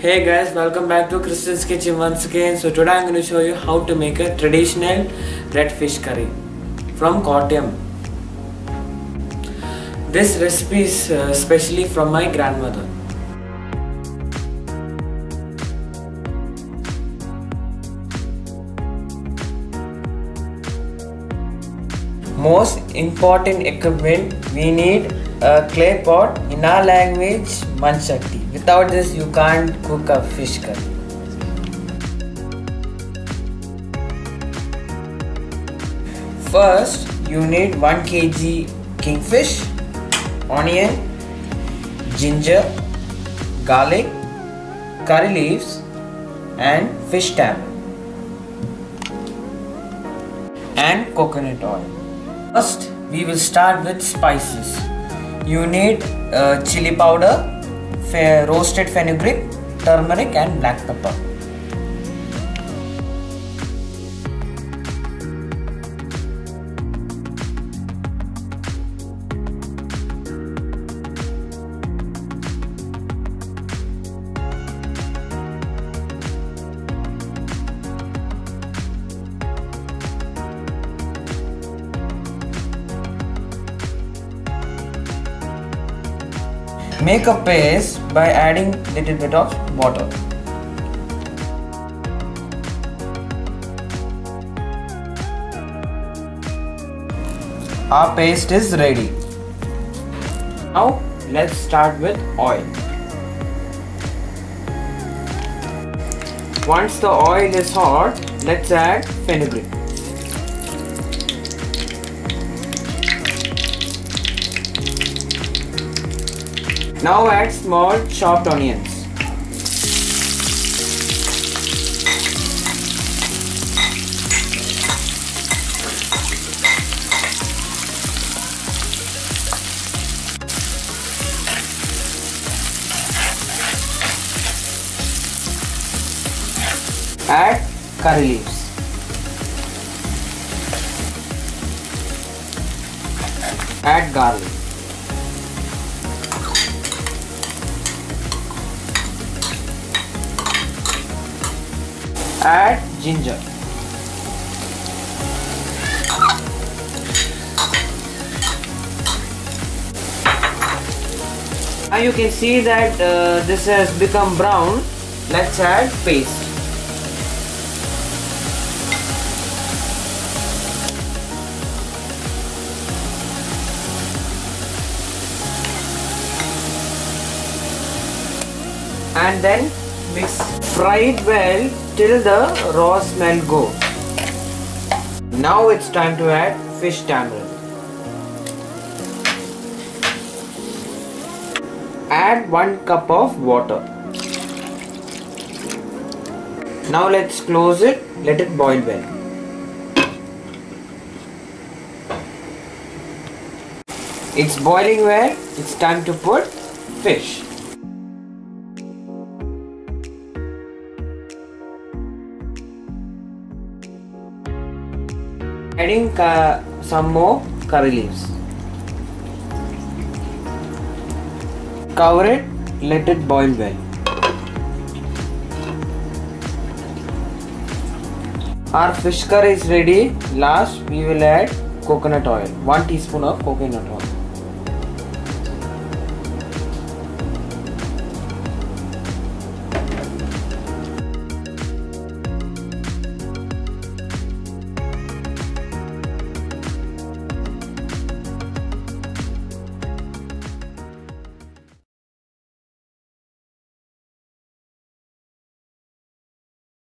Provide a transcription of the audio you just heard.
Hey guys, welcome back to Kristin's kitchen once again. So today I'm going to show you how to make a traditional red fish curry from Kottayam. This recipe is specially from my grandmother. Most important equipment, we need a clay pot, in our language manchakti. Without this you can't cook a fish curry. First you need 1 kg kingfish, onion, ginger, garlic, curry leaves and fish tamarind and coconut oil. First we will start with spices. You need chili powder, roasted fenugreek, turmeric and black pepper. Make a paste by adding little bit of water. Our paste is ready. Now let's start with oil. Once the oil is hot, let's add fenugreek. Now add small chopped onions. Add curry leaves. Add garlic. Add ginger. Now you can see that this has become brown. Let's add paste. And then mix. Fry it well till the raw smell go. Now it's time to add fish tamarind. Add 1 cup of water. Now let's close it, let it boil well. It's boiling well, it's time to put fish. Adding some more curry leaves. Cover it, let it boil well. Our fish curry is ready. Last we will add coconut oil. 1 teaspoon of coconut oil.